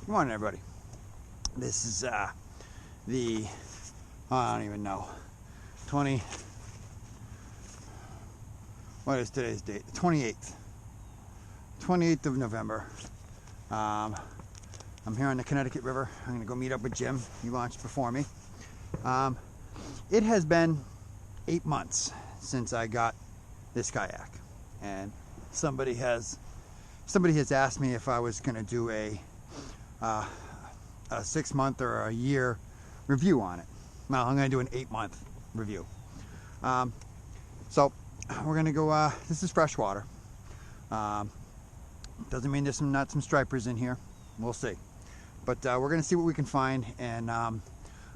Good morning, everybody. This is I don't even know, what is today's date? The 28th of November. I'm here on the Connecticut River. I'm going to go meet up with Jim. He launched before me. It has been 8 months since I got this kayak, and somebody has asked me if I was going to do a 6-month or a year review on it. Well, I'm going to do an 8-month review. So we're going to go, this is fresh water. Doesn't mean there's not some stripers in here. We'll see. But we're going to see what we can find, and I'm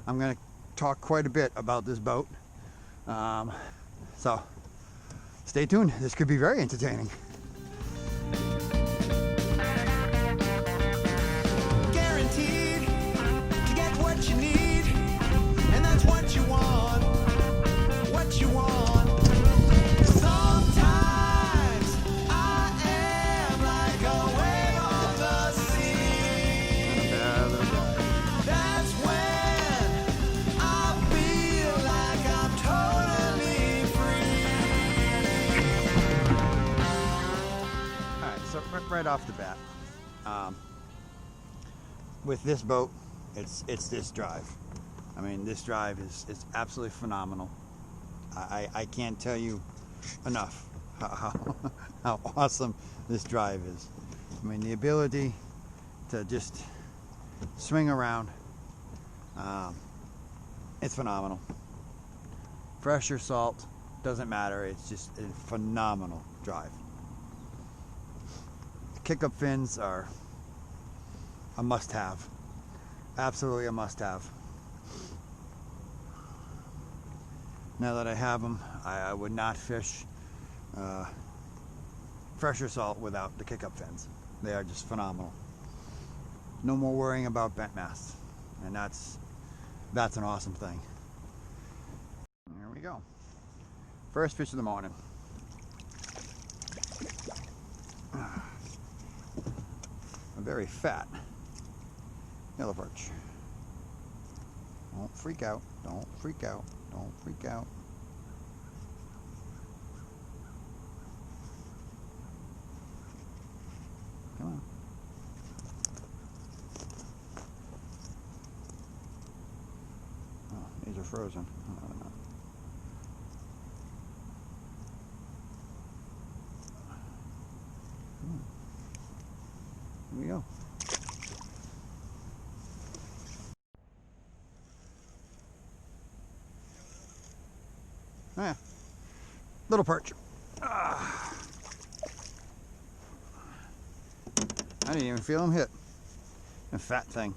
going to talk quite a bit about this boat. So stay tuned. This could be very entertaining. Right off the bat, with this boat, it's this drive. I mean, this drive is absolutely phenomenal. I can't tell you enough how awesome this drive is. I mean, the ability to just swing around, it's phenomenal. Fresh or salt, doesn't matter. It's just a phenomenal drive. Kick-up fins are a must-have. Absolutely a must-have. Now that I have them, I would not fish fresh or salt without the kick-up fins. They are just phenomenal. No more worrying about bent masts, and that's an awesome thing. Here we go. First fish of the morning. Very fat yellow perch. Don't freak out. Don't freak out. Don't freak out. Come on. Oh, these are frozen. Oh, no. Here we go. Ah, little perch. I didn't even feel him hit. A fat thing.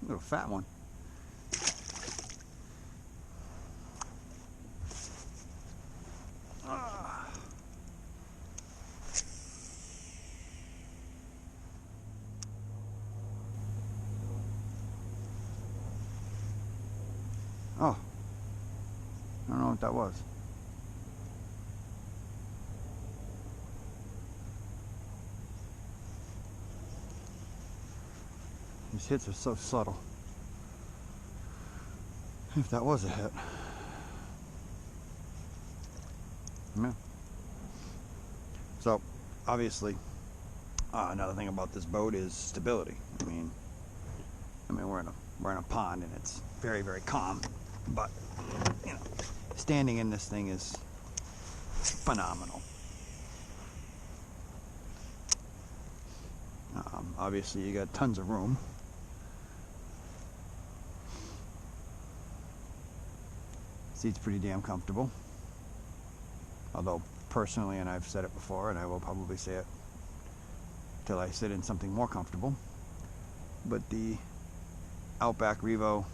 Little fat one. Oh, I don't know what that was. These hits are so subtle. If that was a hit. Yeah. So, obviously, another thing about this boat is stability. I mean, we're in a pond and it's very, very calm. But, you know, standing in this thing is phenomenal. Obviously, you got tons of room. Seat's pretty damn comfortable. Although, personally, and I've said it before, and I will probably say it till I sit in something more comfortable, but the Outback Revo,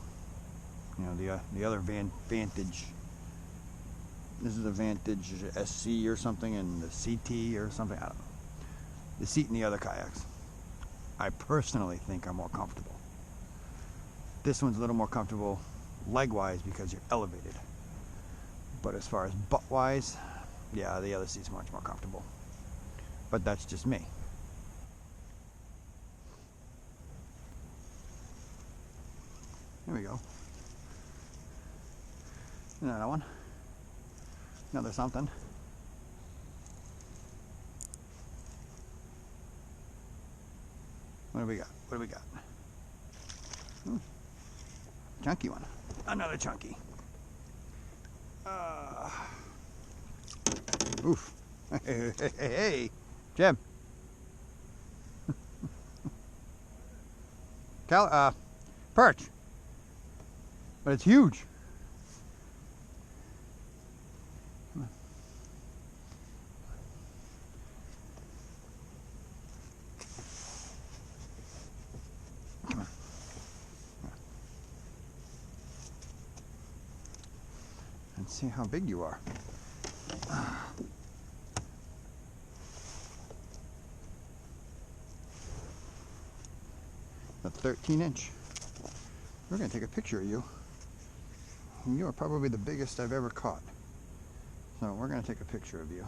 you know, the other Vantage, this is a Vantage SC or something, and the CT or something, I don't know. The seat in the other kayaks, I personally think are more comfortable. This one's a little more comfortable leg-wise because you're elevated. But as far as butt-wise, yeah, the other seat's much more comfortable. But that's just me. Here we go. Another one. Another something. What do we got? What do we got? Ooh, chunky one. Another chunky. Oof. Hey, Jim. Perch. But it's huge. Come on. Come on. Let's see how big you are. A 13-inch. We're going to take a picture of you. You are probably the biggest I've ever caught. So we're going to take a picture of you.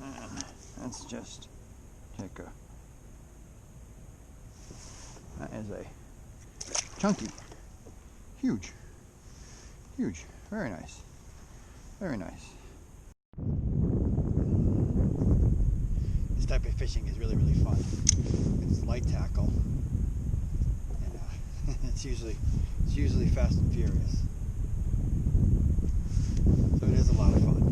And let's just take a... That is a chunky. Huge. Huge. Very nice. Very nice. This type of fishing is really, really fun. It's light tackle. And it's usually fast and furious. So it is a lot of fun.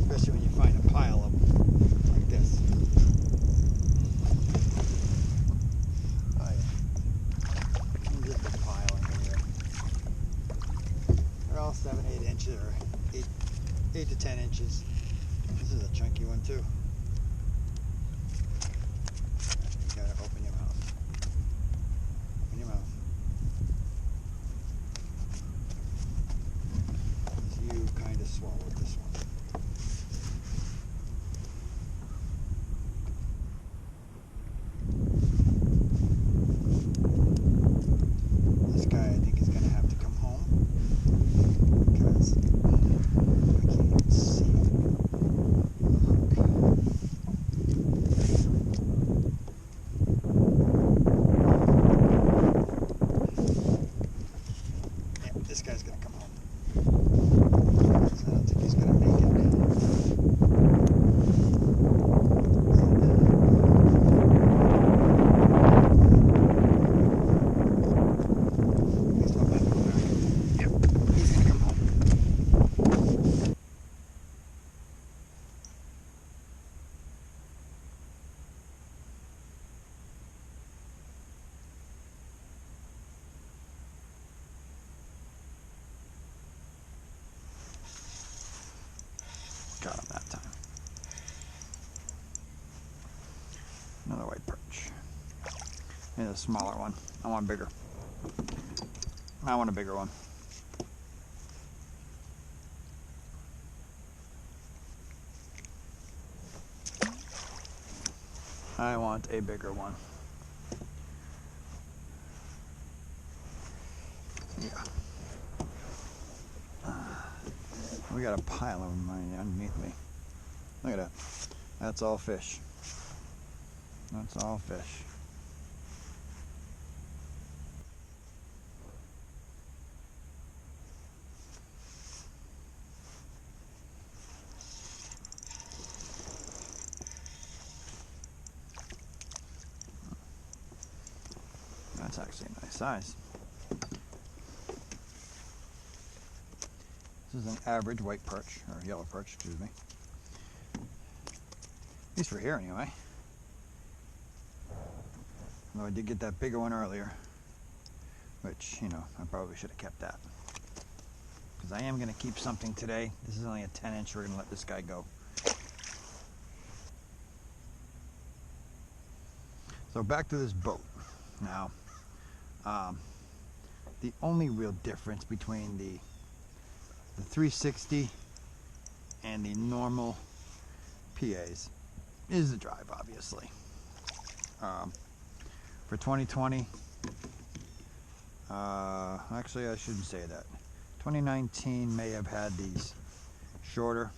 Especially when you find a pile of them like this. Oh yeah. There's a big pile in here. They're all 7-8 inches or 8 to 10 inches. This is a chunky one too. You gotta open your mouth. Open your mouth. You kind of swallowed this one. This guy, I think, is gonna have to come home because I can't even see. This guy's gonna come home. So I don't think he's gonna make it. Yep, he's gonna come home. Got him that time. Another white perch. Here's a smaller one. I want bigger. I want a bigger one. I want a bigger one. Yeah. We got a pile of them underneath me. Look at that. That's all fish. That's all fish. That's actually a nice size. This is an average white perch, or yellow perch, excuse me. At least for here, anyway. Although I did get that bigger one earlier, which, you know, I probably should have kept that. Because I am going to keep something today. This is only a 10-inch. We're going to let this guy go. So back to this boat. Now, the only real difference between the 360 and the normal PAs is the drive, obviously. For 2020, actually I shouldn't say that. 2019 may have had these shorter.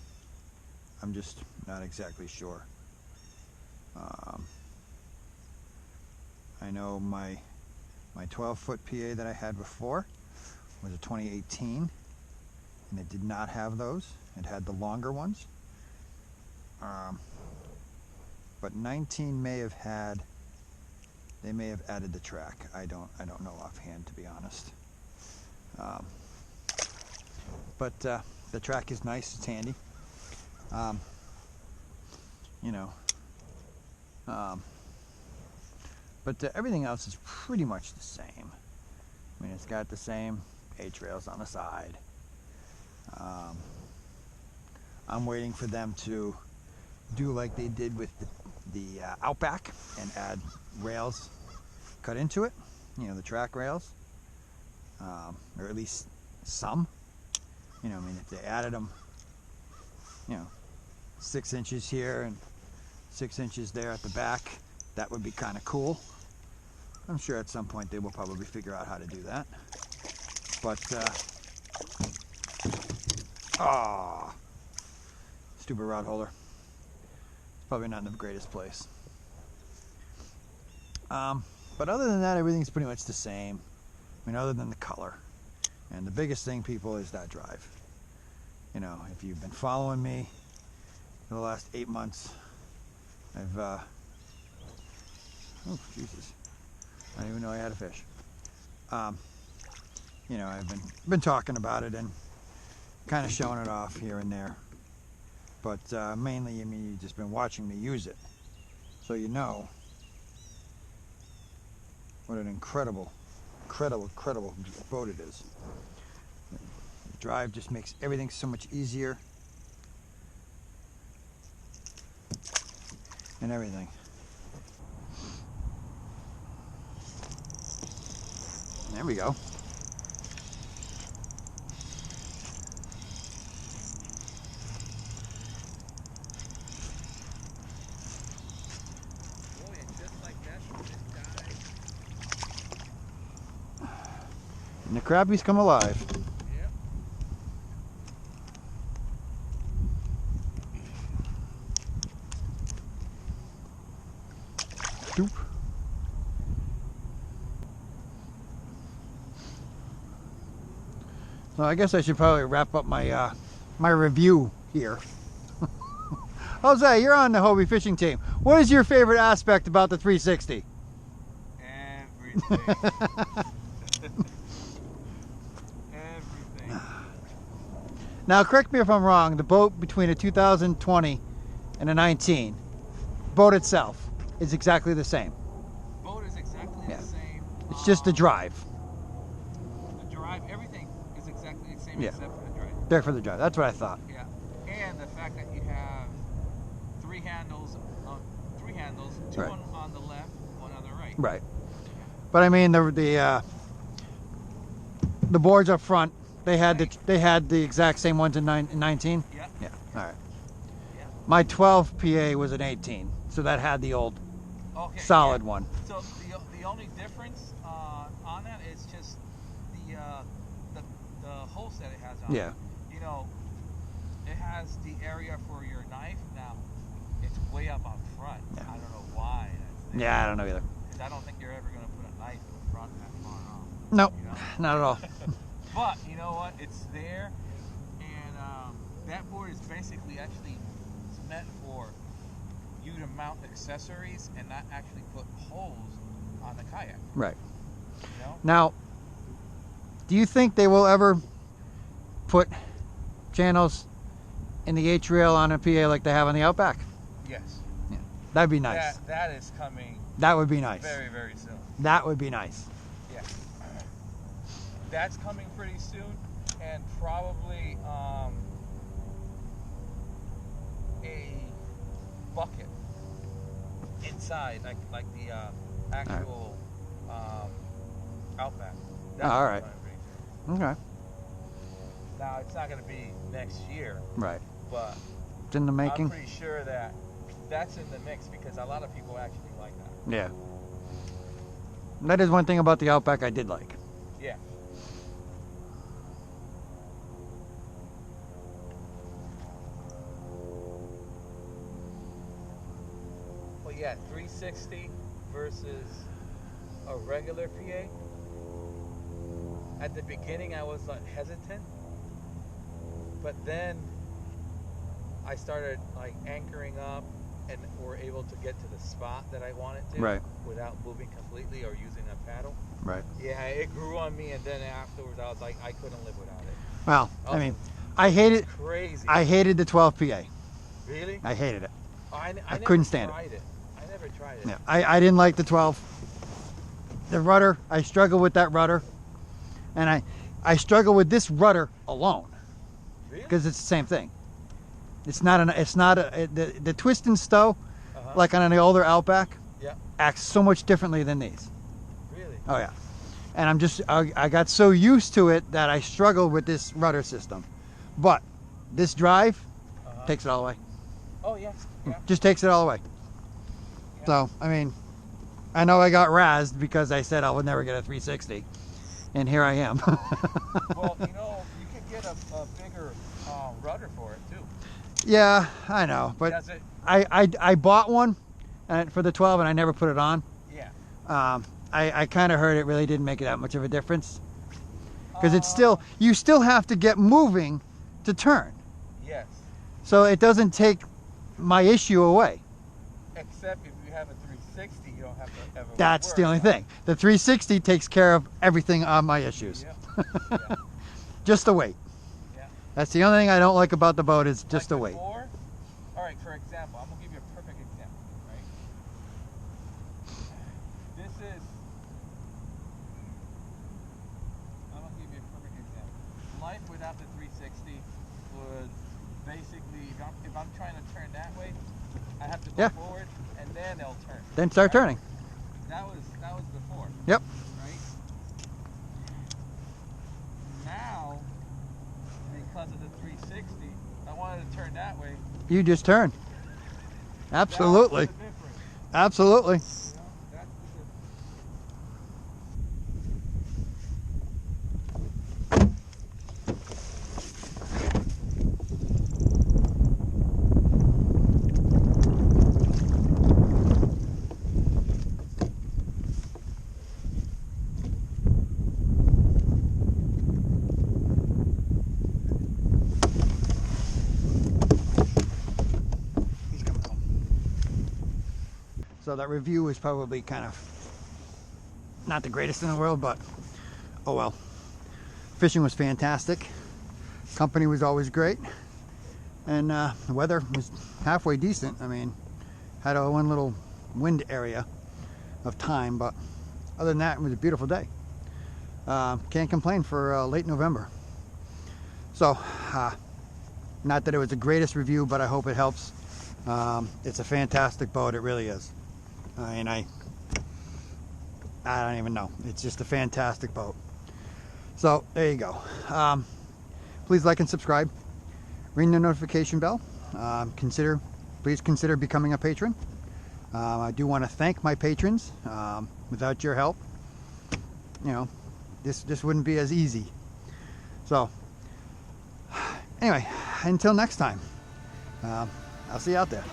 I'm just not exactly sure. I know my 12-foot PA that I had before was a 2018, and it did not have those. It had the longer ones. But 19 may have had. They may have added the track. I don't know offhand, to be honest. But the track is nice. It's handy. You know. But everything else is pretty much the same. I mean, it's got the same H-rails on the side. I'm waiting for them to do like they did with the Outback and add rails cut into it. You know, the track rails. Or at least some. You know, I mean, if they added them, you know, 6 inches here and 6 inches there at the back, that would be kind of cool. I'm sure at some point they will probably figure out how to do that. But, stupid rod holder. It's probably not in the greatest place. But other than that, everything's pretty much the same. I mean, other than the color. And the biggest thing, people, is that drive. You know, if you've been following me for the last 8 months, I've, oh, Jesus. I didn't even know I had a fish. You know, I've been talking about it and kind of showing it off here and there. But mainly, I mean, you've just been watching me use it. So you know what an incredible boat it is. The drive just makes everything so much easier. And everything. There we go. Boy, and just like that, it died. And the crabbies come alive. Yep. Doop. So I guess I should probably wrap up my my review here. Jose, you're on the Hobie fishing team. What is your favorite aspect about the 360? Everything. Everything. Now, correct me if I'm wrong. The boat between a 2020 and a 19, boat itself is exactly the same. Boat is exactly the same. It's just the drive. The drive, everything is exactly the same except for the drive. There for the drive. That's what I thought. Yeah. And the fact that you have three handles, two Right. on the left, one on the right. Right. But I mean the boards up front, they had the exact same ones in 19. Yeah. Yeah. All right. Yeah. My 12 PA was an 18, so that had the old solid one. So the only difference on that is just the hole set it has on. Yeah. It. You know, it has the area for your knife. Now, it's way up on front. Yeah. I don't know why. That's there. Yeah, I don't know either. Because I don't think you're ever going to put a knife in the front that far off. Nope, You know? not at all. But you know what? It's there, and that board is basically actually meant for you to mount accessories and not actually put holes on the kayak. Right. You know? Now, do you think they will ever put channels in the H-rail on a PA like they have on the Outback? Yes. Yeah. That'd be nice. That is coming That would be nice. very, very soon. That would be nice. Yeah. That's coming pretty soon, and probably a bucket inside, like the actual Outback. That's all right. coming pretty soon. Okay. Now it's not going to be next year, Right. but It's in the making. I'm pretty sure that that's in the mix because a lot of people actually like that. Yeah. That is one thing about the Outback I did like. Yeah. Well, yeah, 360 versus a regular PA. At the beginning, I was like hesitant, but then I started like anchoring up and were able to get to the spot that I wanted to, Right. without moving completely or using a paddle. Right. Yeah, it grew on me, and then afterwards, I was like, I couldn't live without it. Well, Oh, I mean, I hated Crazy. I hated the 12 PA. Really? I hated it. Oh, I never couldn't stand it. tried it. I never tried it. Yeah, I didn't like the 12. The rudder, I struggle with that rudder. And I struggle with this rudder alone. Really? Because it's the same thing. It's not the twist and stow, like on an older Outback, Yeah. acts so much differently than these. Really? Oh yeah. And I got so used to it that I struggled with this rudder system. But this drive takes it all away. Oh yeah. Yeah. Just takes it all away. Yeah. So, I mean, I know I got razzed because I said I would never get a 360. And here I am. Well, you know, you could get a bigger rudder for it too. Yeah, I know. But Does it? I bought one for the 12 and I never put it on. Yeah. I kind of heard it really didn't make that much of a difference. Because you still have to get moving to turn. Yes. So it doesn't take my issue away. Except if you have a 360, you don't have to ever. That's the worry only about thing. The 360 takes care of everything on my issues. Yeah. Yeah. Just the weight. Yeah. That's the only thing I don't like about the boat is just the Like weight. before, all right, for example, I'm gonna give you a perfect example, right? This is. I'm gonna give you a perfect example. Life without the 360 would basically, if I'm trying to turn that way, I have to go Yeah. forward, and then they'll turn. Then start turning. That was before. Yep. Right? Now, because of the 360, I wanted to turn that way. You just turn. Absolutely. That's the difference. Absolutely. You know, that's the difference. He's coming home. So that review was probably kind of not the greatest in the world, but oh well. Fishing was fantastic. Company was always great. And the weather was halfway decent. I mean, had a one little wind area of time, but other than that, it was a beautiful day. Can't complain for late November. So, not that it was the greatest review, but I hope it helps. It's a fantastic boat, it really is. And I don't even know. It's just a fantastic boat. So there you go. Please like and subscribe. Ring the notification bell. Please consider becoming a patron. I do want to thank my patrons. Without your help, you know, this wouldn't be as easy. So anyway, until next time, I'll see you out there.